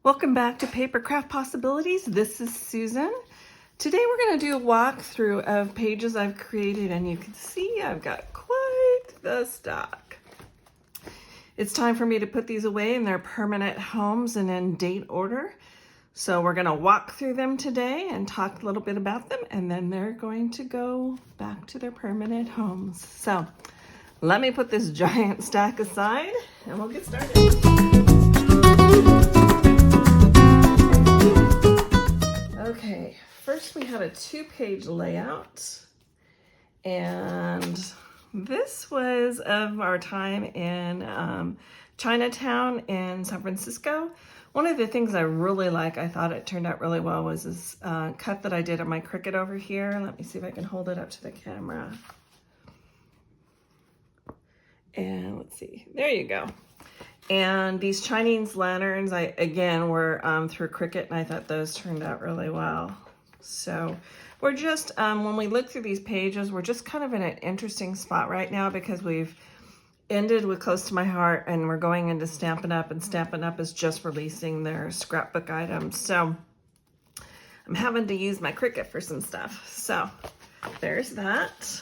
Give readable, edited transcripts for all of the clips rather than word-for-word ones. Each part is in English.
Welcome back to Papercraft Possibilities. This is Susan. Today we're going to do a walkthrough of pages I've created, and you can see I've got quite the stock. It's time for me to put these away in their permanent homes and in date order. So we're going to walk through them today and talk a little bit about them, and then they're going to go back to their permanent homes. So let me put this giant stack aside and we'll get started. Okay, first we have a 2-page layout, and this was of our time in Chinatown in San Francisco. One of the things I really like, I thought it turned out really well, was this cut that I did on my Cricut over here. Let me see if I can hold it up to the camera. And let's see, there you go. And these Chinese lanterns, again, were through Cricut, and I thought those turned out really well. So we're just, when we look through these pages, we're just kind of in an interesting spot right now because we've ended with Close to My Heart and we're going into Stampin' Up, and Stampin' Up is just releasing their scrapbook items. So I'm having to use my Cricut for some stuff. So there's that.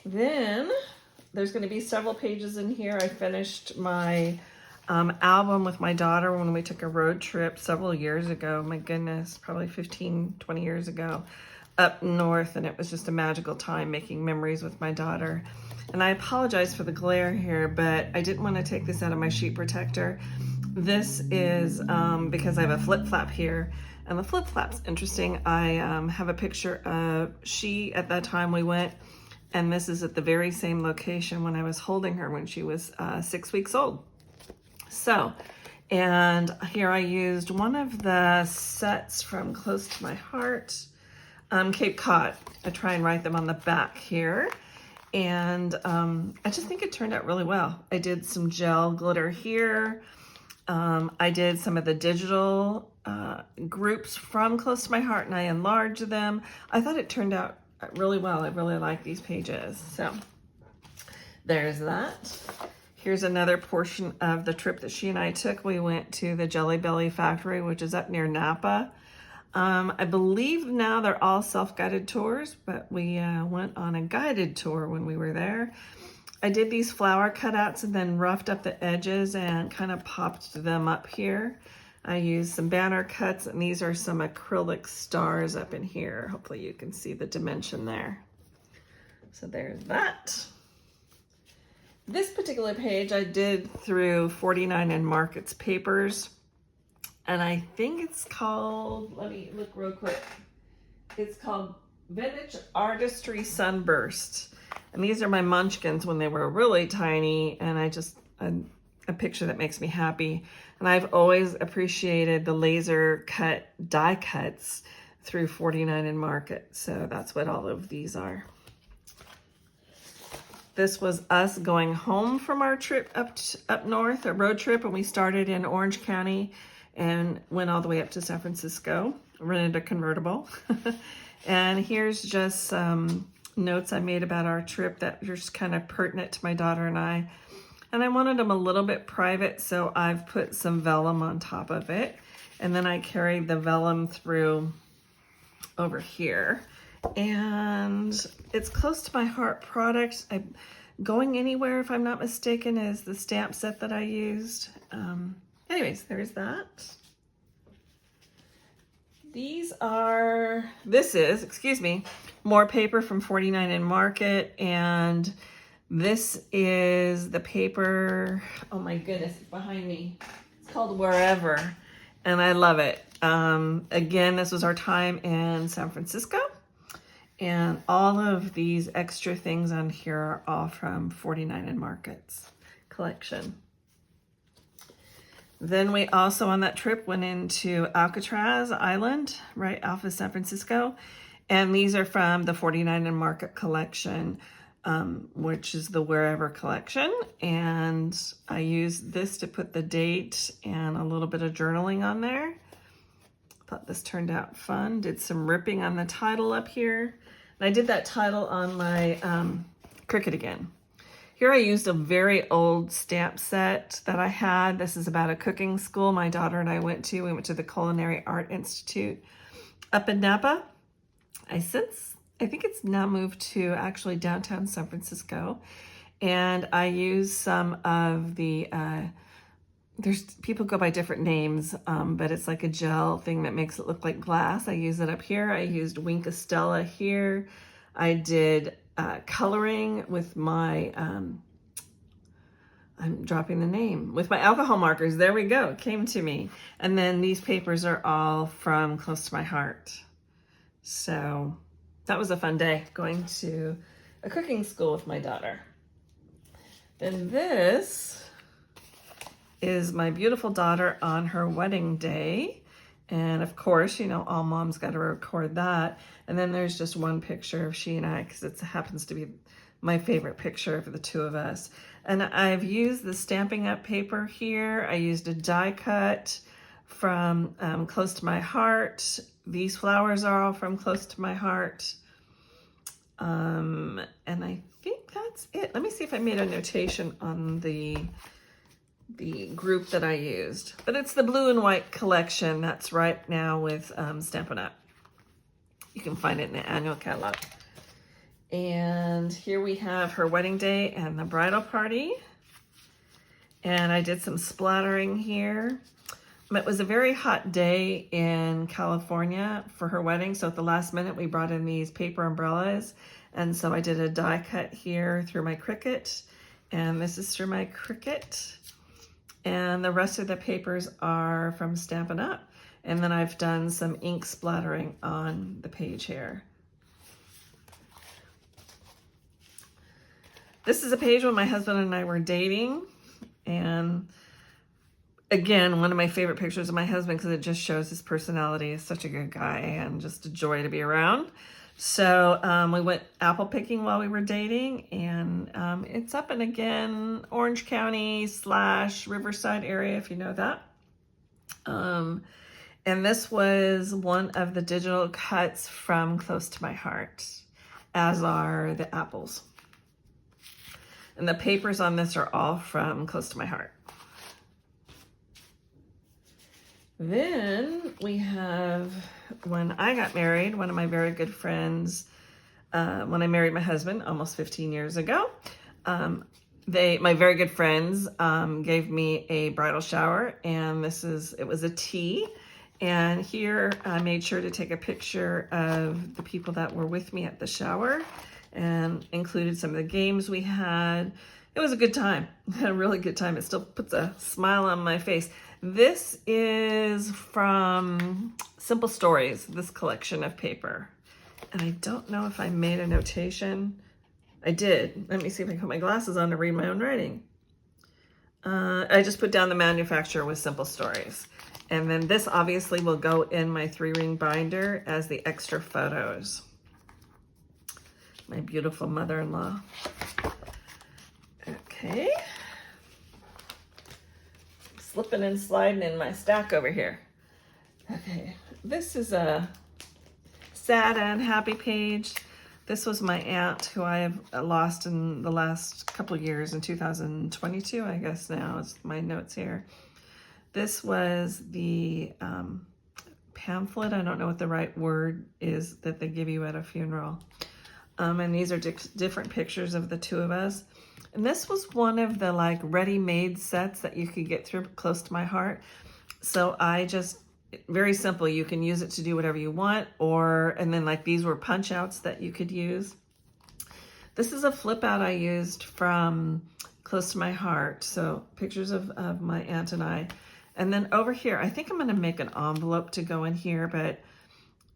Then there's going to be several pages in here. I finished my album with my daughter when we took a road trip several years ago. My goodness, probably 15, 20 years ago up north. And it was just a magical time making memories with my daughter. And I apologize for the glare here, but I didn't want to take this out of my sheet protector. This is because I have a flip flap here. And the flip flap's interesting. I have a picture of at that time we went, and this is at the very same location when I was holding her when she was 6 weeks old. So, and here I used one of the sets from Close to My Heart, Cape Cod. I try and write them on the back here. And I just think it turned out really well. I did some gel glitter here. I did some of the digital groups from Close to My Heart, and I enlarged them. I thought it turned out really well. I really like these pages. So there's that. Here's another portion of the trip that she and I took. We went to the Jelly Belly factory, which is up near Napa. I believe now they're all self-guided tours, but we went on a guided tour when we were there. I did these flower cutouts and then roughed up the edges and kind of popped them up here. I used some banner cuts, and these are some acrylic stars up in here. Hopefully you can see the dimension there. So there's that. This particular page I did through 49 and Market's papers, and I think it's called, let me look real quick. It's called Vintage Artistry Sunburst. And these are my munchkins when they were really tiny, and a picture that makes me happy. And I've always appreciated the laser cut die cuts through 49 and Market. So that's what all of these are. This was us going home from our trip up north, a road trip, and we started in Orange County and went all the way up to San Francisco, rented a convertible. And here's just some notes I made about our trip that are just kind of pertinent to my daughter and I. And I wanted them a little bit private, so I've put some vellum on top of it. And then I carried the vellum through over here. And it's Close to My Heart product. Going Anywhere, if I'm not mistaken, is the stamp set that I used. Anyways, there's that. This is more paper from 49 and Market, and this is the paper, oh my goodness, it's behind me. It's called Wherever, and I love it. Again, this was our time in San Francisco, and all of these extra things on here are all from 49 and Market's collection. Then we also on that trip went into Alcatraz Island, right off of San Francisco, and these are from the 49 and Market collection. Which is the Wherever collection, and I used this to put the date and a little bit of journaling on there. Thought this turned out fun. Did some ripping on the title up here, and I did that title on my Cricut again. Here I used a very old stamp set that I had. This is about a cooking school my daughter and I went to. We went to the Culinary Art Institute up in Napa. I think it's now moved to actually downtown San Francisco. And I used some of the, people go by different names, but it's like a gel thing that makes it look like glass. I use it up here. I used Wink Estella here. I did coloring with my, I'm dropping the name, with my alcohol markers. There we go, it came to me. And then these papers are all from Close to My Heart. So that was a fun day, going to a cooking school with my daughter. Then this is my beautiful daughter on her wedding day. And of course, you know, all moms got to record that. And then there's just one picture of she and I, because it happens to be my favorite picture of the two of us. And I've used the Stampin' Up paper here. I used a die cut from Close to My Heart. These flowers are all from Close to My Heart. And I think that's it. Let me see if I made a notation on the group that I used. But it's the blue and white collection that's right now with Stampin' Up. You can find it in the annual catalog. And here we have her wedding day and the bridal party. And I did some splattering here. It was a very hot day in California for her wedding. So at the last minute, we brought in these paper umbrellas. And so I did a die cut here through my Cricut. And this is through my Cricut. And the rest of the papers are from Stampin' Up. And then I've done some ink splattering on the page here. This is a page when my husband and I were dating. And again, one of my favorite pictures of my husband because it just shows his personality. He's such a good guy and just a joy to be around. So we went apple picking while we were dating, and it's up in, again, Orange County / Riverside area, if you know that. And this was one of the digital cuts from Close to My Heart, as are the apples. And the papers on this are all from Close to My Heart. Then we have, when I got married, one of my very good friends, when I married my husband almost 15 years ago, my very good friends gave me a bridal shower, and it was a tea. And here I made sure to take a picture of the people that were with me at the shower and included some of the games we had. It was a good time. I had a really good time. It still puts a smile on my face. This is from Simple Stories, this collection of paper. And I don't know if I made a notation. I did. Let me see if I can put my glasses on to read my own writing. I just put down the manufacturer with Simple Stories. And then this obviously will go in my 3-ring binder as the extra photos. My beautiful mother-in-law. Okay. Slipping and sliding in my stack over here. Okay, this is a sad and happy page. This was my aunt who I have lost in the last couple of years, in 2022, I guess now is my notes here. This was the pamphlet, I don't know what the right word is, that they give you at a funeral. And these are different pictures of the two of us. And this was one of the like ready-made sets that you could get through Close to My Heart. So I just, very simple, you can use it to do whatever you want, and then like these were punch outs that you could use. This is a flip out I used from Close to My Heart. So pictures of my aunt and I. And then over here, I think I'm gonna make an envelope to go in here, but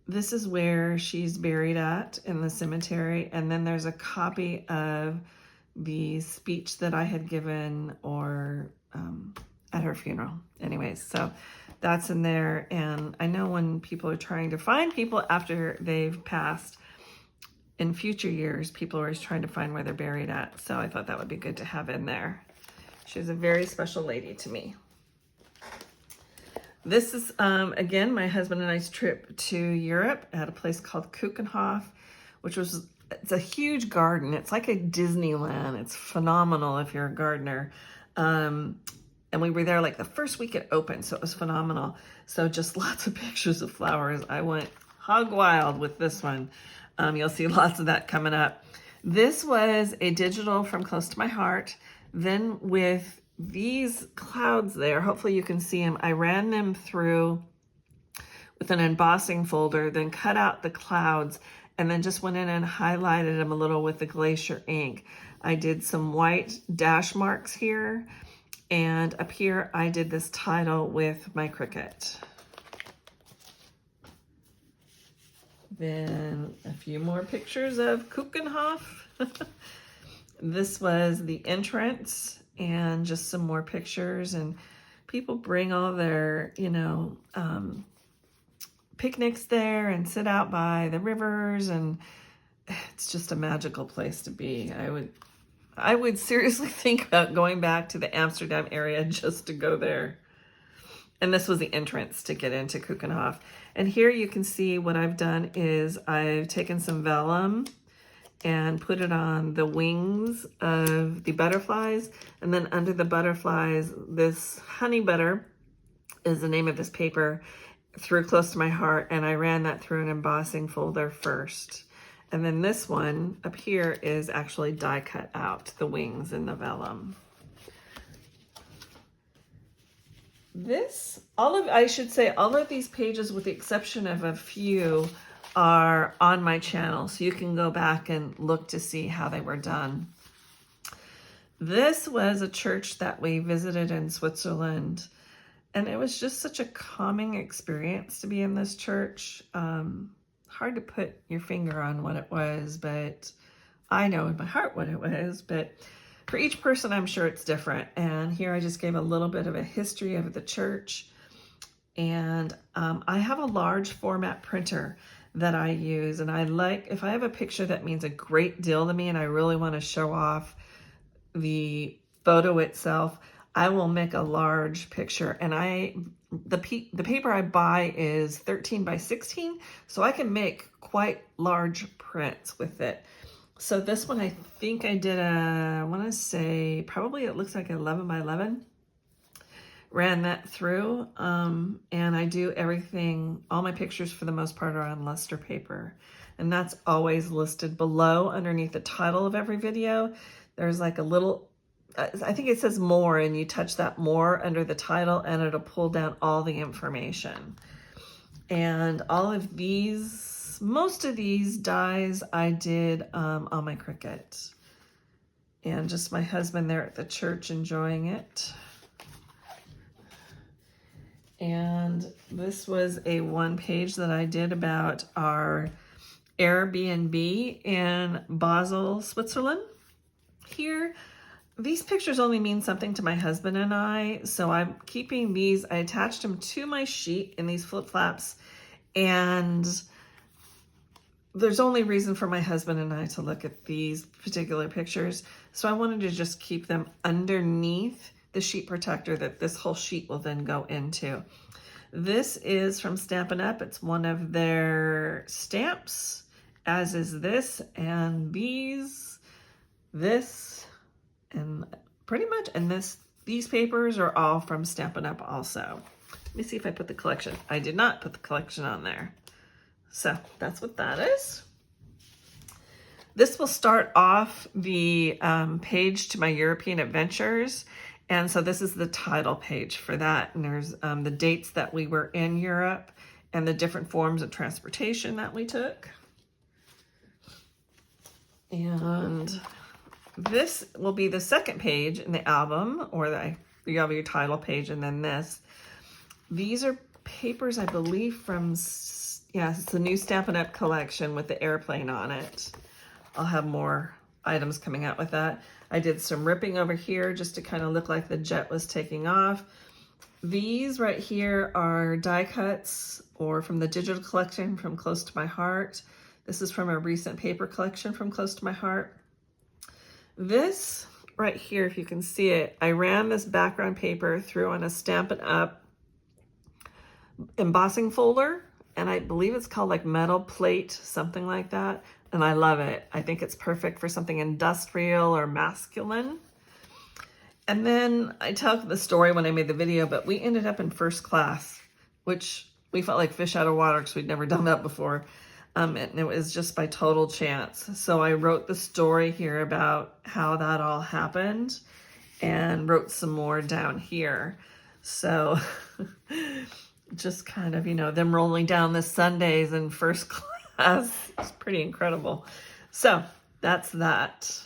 this is where she's buried at in the cemetery. And then there's a copy of the speech that I had given at her funeral. Anyways, so that's in there. And I know when people are trying to find people after they've passed, in future years, people are always trying to find where they're buried at. So I thought that would be good to have in there. She's a very special lady to me. This is, again, my husband and I's trip to Europe at a place called Kuchenhof, which was it's a huge garden. It's like a Disneyland. It's phenomenal if you're a gardener. And we were there like the first week it opened, so it was phenomenal. So just lots of pictures of flowers. I went hog wild with this one. You'll see lots of that coming up. This was a digital from Close to My Heart. Then with these clouds there, hopefully you can see them, I ran them through with an embossing folder, then cut out the clouds, and then just went in and highlighted them a little with the glacier ink. I did some white dash marks here, and up here I did this title with my Cricut. Then a few more pictures of Kuchenhof. This was the entrance, and just some more pictures, and people bring all their, picnics there and sit out by the rivers, and it's just a magical place to be. I would seriously think about going back to the Amsterdam area just to go there. And this was the entrance to get into Kuchenhof. And here you can see what I've done is I've taken some vellum and put it on the wings of the butterflies. And then under the butterflies, this honey butter is the name of this paper, through Close to My Heart. And I ran that through an embossing folder first. And then this one up here is actually die cut out, the wings and the vellum. All of these pages, with the exception of a few, are on my channel, so you can go back and look to see how they were done. This was a church that we visited in Switzerland, and it was just such a calming experience to be in this church. Hard to put your finger on what it was, but I know in my heart what it was, but for each person, I'm sure it's different. And here I just gave a little bit of a history of the church. And I have a large format printer that I use. And if I have a picture that means a great deal to me and I really want to show off the photo itself, I will make a large picture. And the paper I buy is 13 by 16, so I can make quite large prints with it. So this one, I think I did I want to say, probably it looks like 11 by 11. Ran that through, and I do everything, all my pictures for the most part are on luster paper. And that's always listed below underneath the title of every video. There's like a little, I think it says more, and you touch that more under the title and it'll pull down all the information. And all of these, most of these dies I did on my Cricut. And just my husband there at the church enjoying it. And this was a one page that I did about our Airbnb in Basel, Switzerland. Here, these pictures only mean something to my husband and I, so I'm keeping these. I attached them to my sheet in these flip flaps, and there's only reason for my husband and I to look at these particular pictures, so I wanted to just keep them underneath the sheet protector that this whole sheet will then go into. This is from Stampin' Up. It's one of their stamps, as is this and these, this, and pretty much, and these papers are all from Stampin' Up also. Let me see if I put the collection. I did not put the collection on there. So that's what that is. This will start off the page to my European adventures. And so this is the title page for that. And there's the dates that we were in Europe and the different forms of transportation that we took. And this will be the second page in the album, or you have your title page, and then this. These are papers, I believe, from, yeah, it's the new Stampin' Up collection with the airplane on it. I'll have more items coming out with that. I did some ripping over here just to kind of look like the jet was taking off. These right here are die cuts, or from the digital collection from Close to My Heart. This is from a recent paper collection from Close to My Heart. This right here, if you can see it, I ran this background paper through on a Stampin' Up embossing folder, and I believe it's called like metal plate, something like that. and I love it. I think it's perfect for something industrial or masculine. And then I tell the story when I made the video, but we ended up in first class, which we felt like fish out of water because we'd never done that before. And it was just by total chance. So I wrote the story here about how that all happened and wrote some more down here. So just kind of, you know, them rolling down the Sundays in first class. It's pretty incredible. So that's that.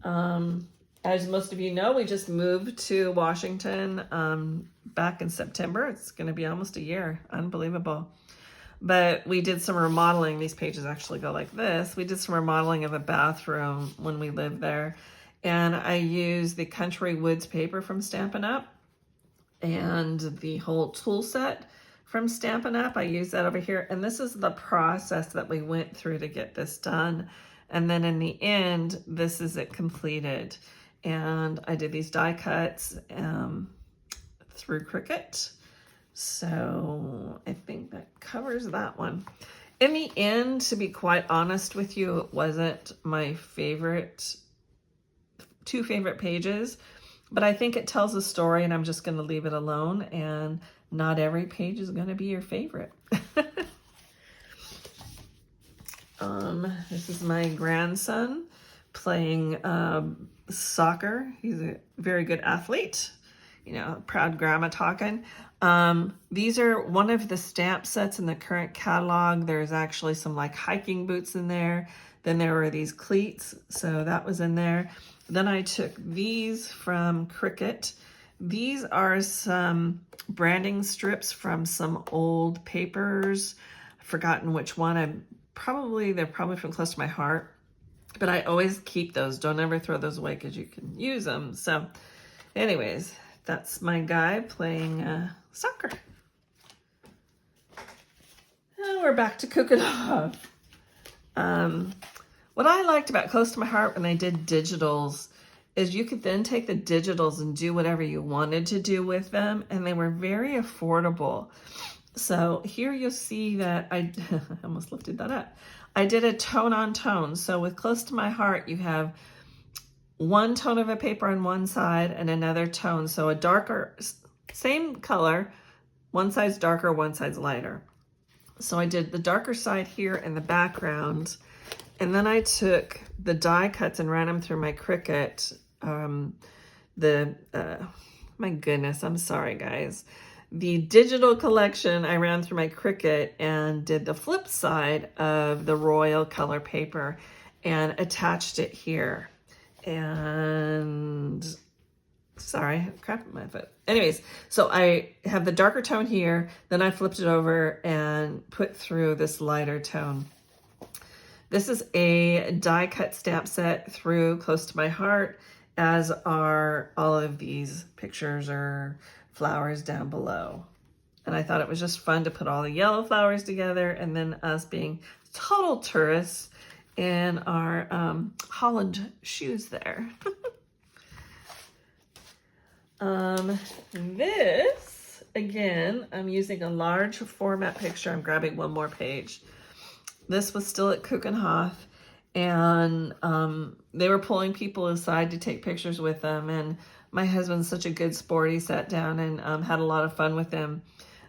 As most of you know, we just moved to Washington back in September. It's going to be almost a year. Unbelievable. But we did some remodeling. These pages actually go like this. We did some remodeling of a bathroom when we lived there. And I used the Country Woods paper from Stampin' Up! And the whole tool set from Stampin' Up! I used that over here. And this is the process that we went through to get this done. And then in the end, this is it completed. And I did these die cuts through Cricut. So I think that covers that one. In the end, to be quite honest with you, it wasn't my two favorite pages, but I think it tells a story and I'm just going to leave it alone, and not every page is going to be your favorite. This is my grandson playing soccer. He's a very good athlete, you know, proud grandma talking. These are one of the stamp sets in the current catalog. There's actually some like hiking boots in there. Then there were these cleats, so that was in there. Then I took these from Cricut. These are some branding strips from some old papers. I've forgotten which one. They're probably from Close to My Heart. But I always keep those. Don't ever throw those away because you can use them. So anyways, that's my guy playing soccer. And we're back to cooking off. What I liked about Close to My Heart when they did digitals is you could then take the digitals and do whatever you wanted to do with them. And they were very affordable. So here you'll see that I almost lifted that up. I did a tone on tone. So with Close to My Heart, you have one tone of a paper on one side and another tone. So a darker, same color, one side's darker, one side's lighter. So I did the darker side here in the background. And then I took the die cuts and ran them through my Cricut. My goodness, I'm sorry guys. The digital collection, I ran through my Cricut and did the flip side of the royal color paper and attached it here. And sorry, crap in my foot. Anyways, so I have the darker tone here, then I flipped it over and put through this lighter tone. This is a die cut stamp set through Close to My Heart, as are all of these pictures or flowers down below. And I thought it was just fun to put all the yellow flowers together, and then us being total tourists in our Holland shoes there. This, again, I'm using a large format picture. I'm grabbing one more page. This was still at Keukenhof, and they were pulling people aside to take pictures with them, and my husband's such a good sport. He sat down and had a lot of fun with them.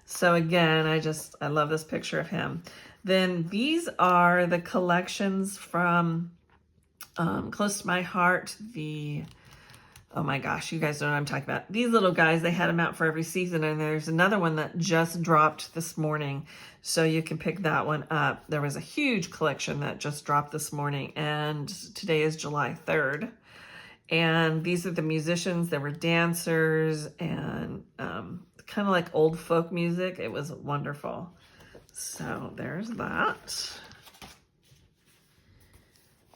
So again, I love this picture of him. Then these are the collections from Close to My Heart. Oh my gosh, you guys know what I'm talking about. These little guys, they had them out for every season, and there's another one that just dropped this morning. So you can pick that one up. There was a huge collection that just dropped this morning, and today is July 3rd. And these are the musicians. There were dancers and kind of like old folk music. It was wonderful. So there's that.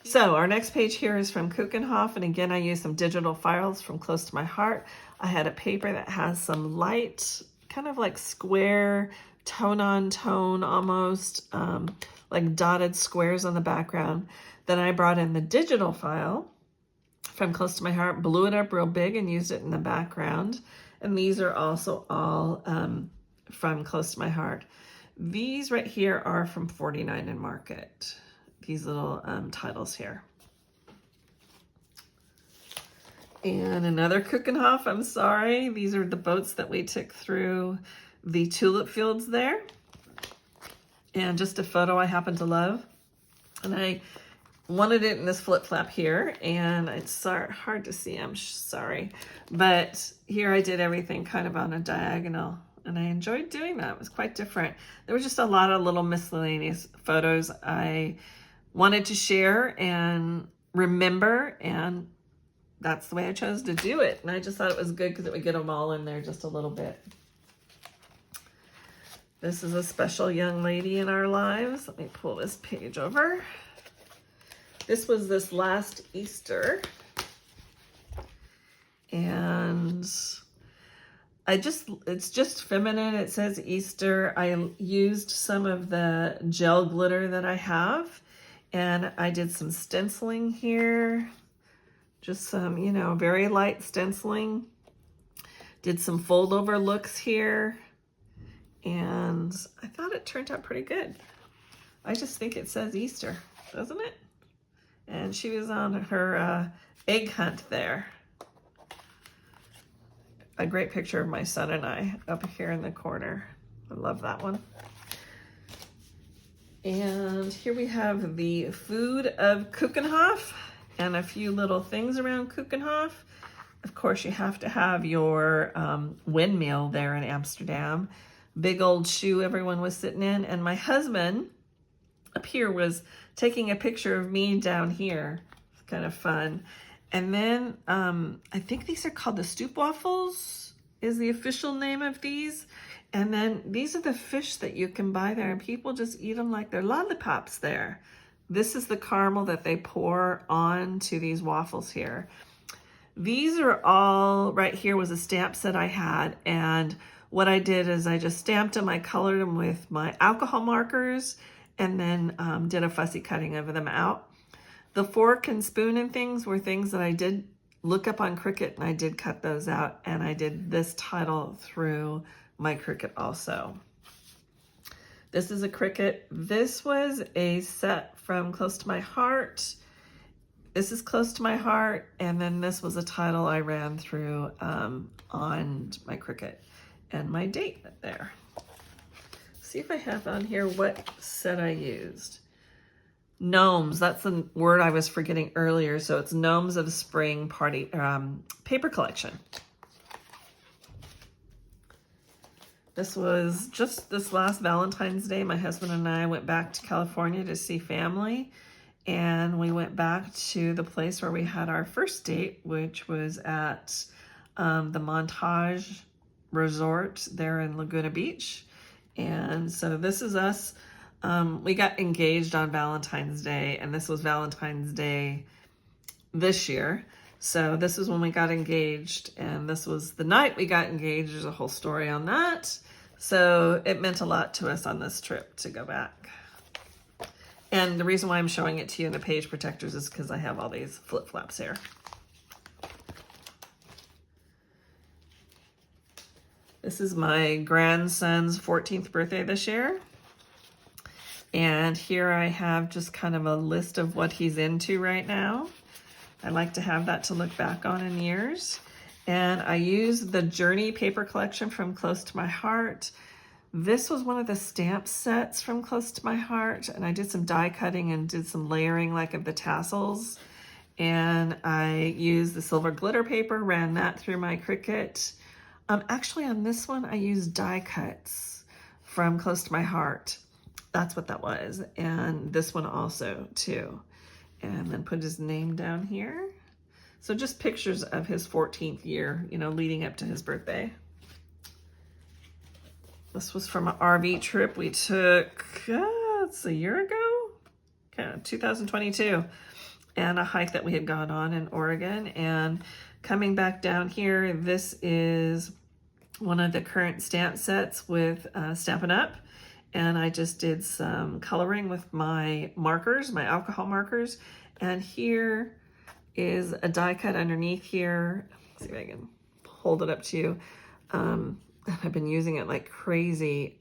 So our next page here is from Keukenhof. And again, I used some digital files from Close to My Heart. I had a paper that has some light, kind of like square, tone on tone almost, like dotted squares on the background. Then I brought in the digital file from Close to My Heart, blew it up real big and used it in the background. And these are also all from Close to My Heart. These right here are from 49 in Market. These little titles here. And another Kuchenhof, I'm sorry. These are the boats that we took through the tulip fields there. And just a photo I happen to love. And I wanted it in this flip flap here, and it's hard to see, I'm sorry. But here I did everything kind of on a diagonal, and I enjoyed doing that. It was quite different. There were just a lot of little miscellaneous photos I wanted to share and remember, and that's the way I chose to do it. And I just thought it was good because it would get them all in there just a little bit. This is a special young lady in our lives. Let me pull this page over. This was this last Easter. And it's just feminine. It says Easter. I used some of the gel glitter that I have, and I did some stenciling here. Just some, you know, very light stenciling. Did some fold over looks here. And I thought it turned out pretty good. I just think it says Easter, doesn't it? And she was on her egg hunt there. A great picture of my son and I up here in the corner. I love that one. And here we have the food of Kuchenhof and a few little things around Kuchenhof. Of course, you have to have your windmill there in Amsterdam. Big old shoe everyone was sitting in. And my husband up here was taking a picture of me down here. It's kind of fun. And then I think these are called the Stoopwafels is the official name of these. And then these are the fish that you can buy there, and people just eat them like they're lollipops there. This is the caramel that they pour onto these waffles here. These are all, right here was a stamp set I had, and what I did is I just stamped them, I colored them with my alcohol markers, and then did a fussy cutting of them out. The fork and spoon and things were things that I did look up on Cricut, and I did cut those out, and I did this title through my Cricut also. This is a Cricut. This was a set from Close to My Heart. This is Close to My Heart, and then this was a title I ran through on my Cricut, and my date there. See if I have on here what set I used. Gnomes, that's the word I was forgetting earlier. So it's Gnomes of Spring Party paper collection. This was just this last Valentine's Day. My husband and I went back to California to see family, and we went back to the place where we had our first date, which was at the Montage Resort there in Laguna Beach. And so this is us. We got engaged on Valentine's Day, and this was Valentine's Day this year. So this is when we got engaged, and this was the night we got engaged. There's a whole story on that. So it meant a lot to us on this trip to go back. And the reason why I'm showing it to you in the page protectors is because I have all these flip-flops here. This is my grandson's 14th birthday this year. And here I have just kind of a list of what he's into right now. I like to have that to look back on in years. And I used the Journey paper collection from Close to My Heart. This was one of the stamp sets from Close to My Heart. And I did some die cutting and did some layering like of the tassels. And I used the silver glitter paper, ran that through my Cricut. Actually on this one, I used die cuts from Close to My Heart. That's what that was. And this one also too. And then put his name down here. So just pictures of his 14th year, you know, leading up to his birthday. This was from an RV trip we took, it's a year ago, kind of 2022. And a hike that we had gone on in Oregon. And coming back down here, this is one of the current stamp sets with Stampin' Up. And I just did some coloring with my markers, my alcohol markers. And here is a die cut underneath here. Let's see if I can hold it up to you. I've been using it like crazy.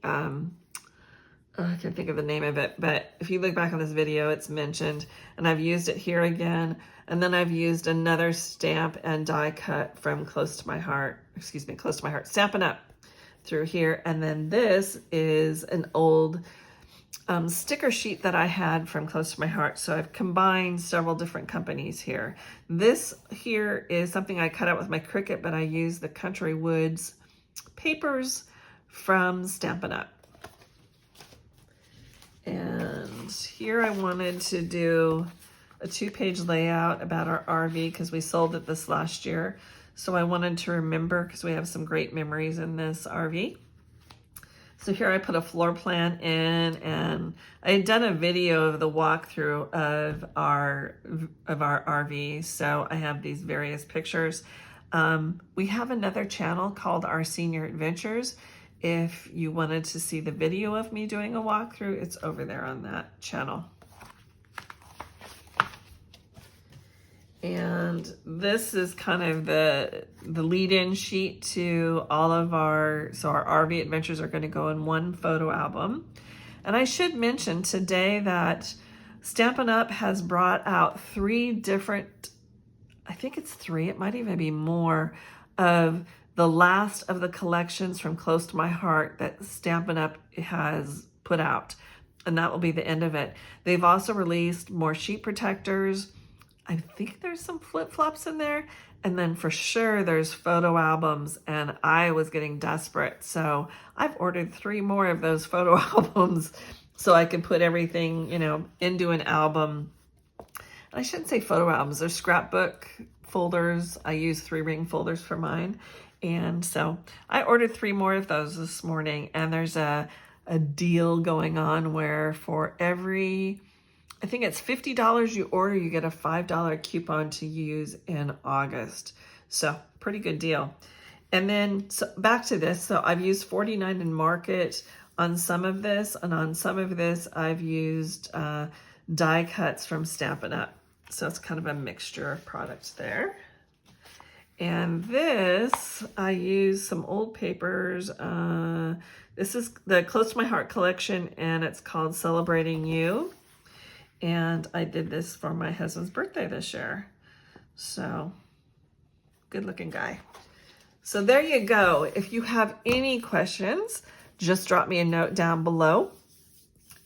I can't think of the name of it, but if you look back on this video, it's mentioned, and I've used it here again. And then I've used another stamp and die cut from Close to My Heart, Stampin' Up! Through here. And then this is an old sticker sheet that I had from Close to My Heart. So I've combined several different companies here. This here is something I cut out with my Cricut, but I used the Country Woods papers from Stampin' Up! And here I wanted to do a 2-page layout about our RV because we sold it this last year. So I wanted to remember, because we have some great memories in this RV. So here I put a floor plan in, and I had done a video of the walkthrough of our RV. So I have these various pictures. We have another channel called Our Senior Adventures. If you wanted to see the video of me doing a walkthrough, it's over there on that channel. And this is kind of the lead-in sheet to all of our RV adventures are going to go in one photo album. And I should mention today that Stampin' Up! Has brought out 3 different, I think it's 3, it might even be more, of the last of the collections from Close to My Heart that Stampin' Up! Has put out. And that will be the end of it. They've also released more sheet protectors. I think there's some flip-flops in there. And then for sure there's photo albums, and I was getting desperate. So I've ordered 3 more of those photo albums so I can put everything, you know, into an album. I shouldn't say photo albums, they're scrapbook folders. I use 3-ring folders for mine. And so I ordered 3 more of those this morning, and there's a deal going on where for every, I think it's $50 you order, you get a $5 coupon to use in August. So pretty good deal. And then back to this. So I've used 49 in Market on some of this, and on some of this I've used die cuts from Stampin' Up! So it's kind of a mixture of products there. And this, I use some old papers. This is the Close to My Heart collection, and it's called Celebrating You. And I did this for my husband's birthday this year. So, good looking guy. So there you go. If you have any questions, just drop me a note down below.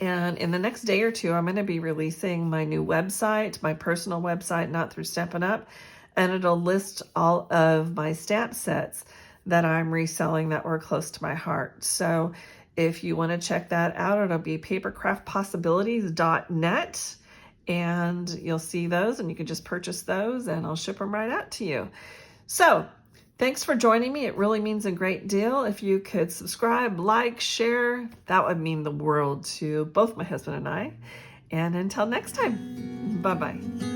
And in the next day or 2, I'm going to be releasing my new website, my personal website, not through Stampin' Up! And it'll list all of my stamp sets that I'm reselling that were close to my heart. So if you want to check that out, it'll be papercraftpossibilities.net, and you'll see those, and you can just purchase those, and I'll ship them right out to you. So thanks for joining me. It really means a great deal. If you could subscribe, like, share, that would mean the world to both my husband and I. And until next time, bye-bye.